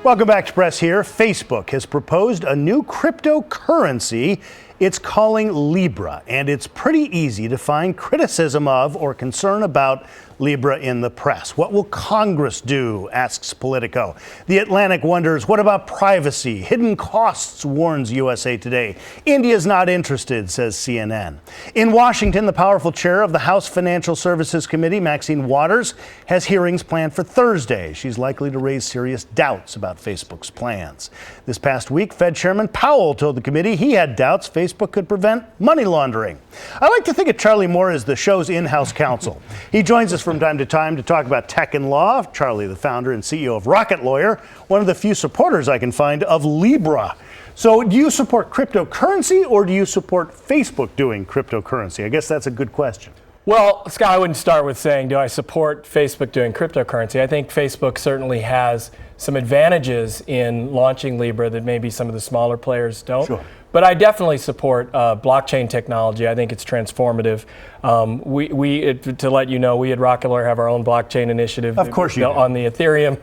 Welcome back to Press here. Facebook has proposed a new cryptocurrency it's calling Libra, and it's pretty easy to find criticism of or concern about Libra in the press. What will Congress do, asks Politico. The Atlantic wonders, what about privacy? Hidden costs, warns USA Today. India's not interested, says CNN. In Washington, the powerful chair of the House Financial Services Committee, Maxine Waters, has hearings planned for Thursday. She's likely to raise serious doubts about Facebook's plans. This past week, Fed Chairman Powell told the committee he had doubts Facebook could prevent money laundering. I like to think of Charlie Moore as the show's in-house counsel. He joins us from time to time to talk about tech and law. Charlie, the founder and CEO of Rocket Lawyer, one of the few supporters I can find of Libra. So do you support cryptocurrency or do you support Facebook doing cryptocurrency? I guess that's a good question. Well, Scott, I wouldn't start with saying, do I support Facebook doing cryptocurrency? I think Facebook certainly has some advantages in launching Libra that maybe some of the smaller players don't. Sure. But I definitely support blockchain technology. I think it's transformative. To let you know, we at Rocket Lawyer have our own blockchain initiative. Of course you do. On the Ethereum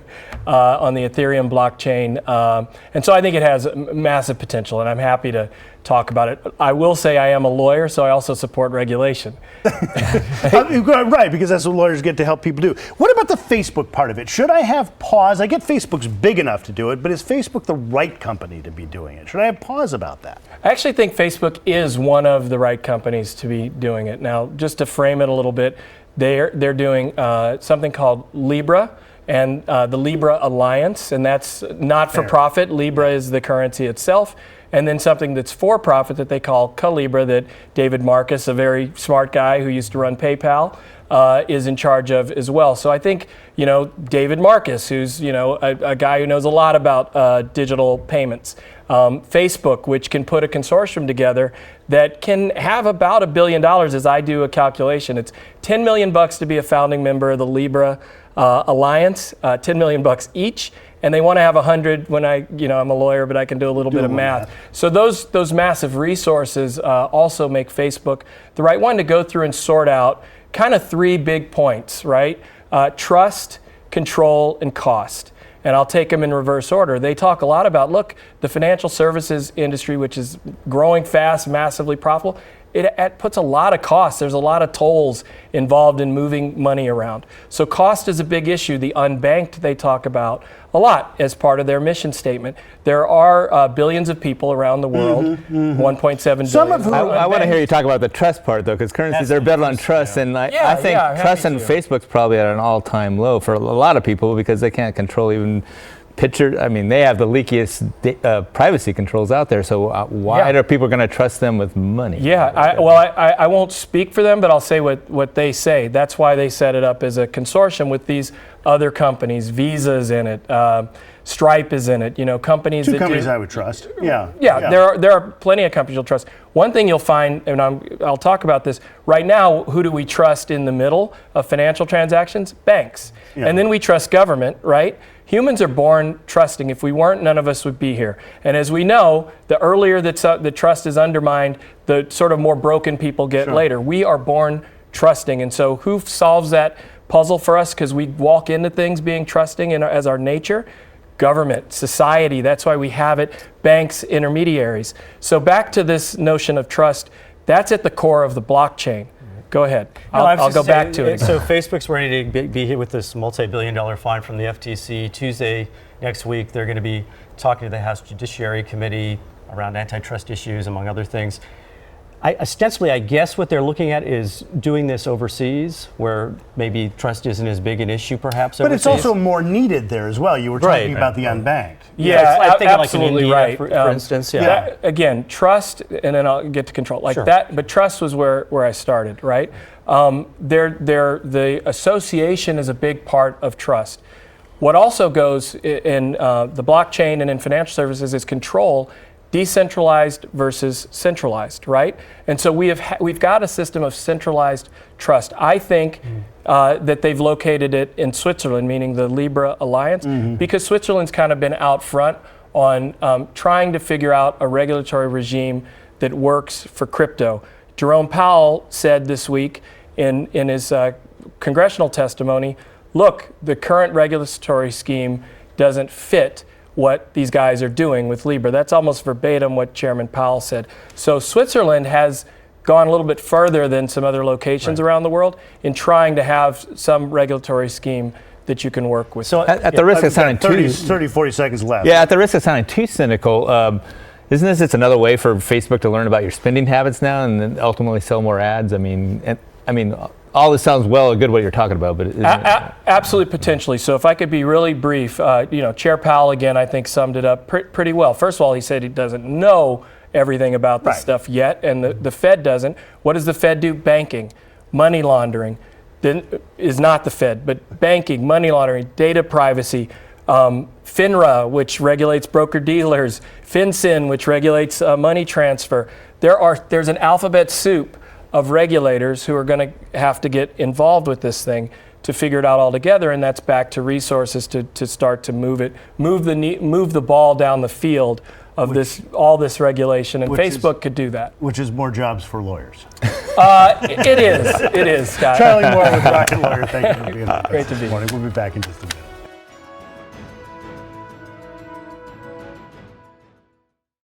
blockchain. And so I think it has massive potential, and I'm happy to talk about it. I will say I am a lawyer, so I also support regulation. Right, because that's what lawyers get to help people do. What about the Facebook part of it? Should I have pause? I get Facebook's big enough to do it, but is Facebook the right company to be doing it? Should I have pause about that? I actually think Facebook is one of the right companies to be doing it. Now, just to frame it a little bit, they're doing something called Libra and the Libra Alliance, and that's not for profit. Libra is the currency itself. And then something that's for profit that they call Calibra, that David Marcus, a very smart guy who used to run PayPal, is in charge of as well. So I think, David Marcus, who's, a guy who knows a lot about digital payments. Facebook, which can put a consortium together that can have about $1 billion, as I do a calculation. It's $10 million to be a founding member of the Libra Alliance, $10 million each. And they want to have 100 when I'm a lawyer, but I can do a little bit of math. So those massive resources also make Facebook the right one to go through and sort out kind of three big points, right? Trust, control, and cost. And I'll take them in reverse order. They talk a lot about, look, the financial services industry, which is growing fast, massively profitable, it puts a lot of costs. There's a lot of tolls involved in moving money around. So cost is a big issue. The unbanked they talk about a lot as part of their mission statement. There are billions of people around the world, 1.7 billion. Some of whom I want to hear you talk about the trust part, though, because currencies are built on trust. And I think trust in Facebook's probably at an all-time low for a lot of people because they can't control even picture. I mean, they have the leakiest privacy controls out there. So why are people going to trust them with money? Yeah, I won't speak for them, but I'll say what they say. That's why they set it up as a consortium with these other companies. Visa's in it. Stripe is in it. Companies. Two companies I would trust. Yeah. There are plenty of companies you'll trust. One thing you'll find, and I'll talk about this right now. Who do we trust in the middle of financial transactions? Banks, and then we trust government, right? Humans are born trusting. If we weren't, none of us would be here. And as we know, the earlier that the trust is undermined, the sort of more broken people get later. We are born trusting. And so who solves that puzzle for us? Because we walk into things being trusting as our nature. Government, society, that's why we have it. Banks, intermediaries. So back to this notion of trust, that's at the core of the blockchain. Go ahead. I'll go back to it. So Facebook's ready to be hit with this multi-billion-dollar fine from the FTC. Tuesday next week, they're going to be talking to the House Judiciary Committee around antitrust issues, among other things. Ostensibly, I guess what they're looking at is doing this overseas, where maybe trust isn't as big an issue, perhaps. But it's also more needed there as well. You were talking about the unbanked. Yeah, absolutely like right. For instance, again, trust, and then I'll get to control that. But trust was where I started, right? The association is a big part of trust. What also goes in the blockchain and in financial services is control. Decentralized versus centralized, right? And so we've got a system of centralized trust. I think that they've located it in Switzerland, meaning the Libra Alliance, because Switzerland's kind of been out front on trying to figure out a regulatory regime that works for crypto. Jerome Powell said this week in his congressional testimony, look, the current regulatory scheme doesn't fit what these guys are doing with Libra. That's almost verbatim what Chairman Powell said. So Switzerland has gone a little bit further than some other locations around the world in trying to have some regulatory scheme that you can work with. So at the risk of sounding 40 seconds left. Yeah, at the risk of sounding too cynical, isn't this just another way for Facebook to learn about your spending habits now and then ultimately sell more ads? I mean, all this sounds well and good what you're talking about, but absolutely potentially. So if I could be really brief, Chair Powell again I think summed it up pretty well. First of all, he said he doesn't know everything about this stuff yet, and the Fed doesn't. What does the Fed do? Banking, money laundering. Then is not the Fed, but banking, money laundering, data privacy, FINRA, which regulates broker-dealers, FinCEN, which regulates money transfer. There's an alphabet soup of regulators who are going to have to get involved with this thing to figure it out all together, and that's back to resources to start to move the ball down the field of all this regulation, and Facebook could do that. Which is more jobs for lawyers. It is, Scott. Charlie Moore with Rocket Lawyer, thank you for being with us Great to be this morning. We'll be back in just a minute.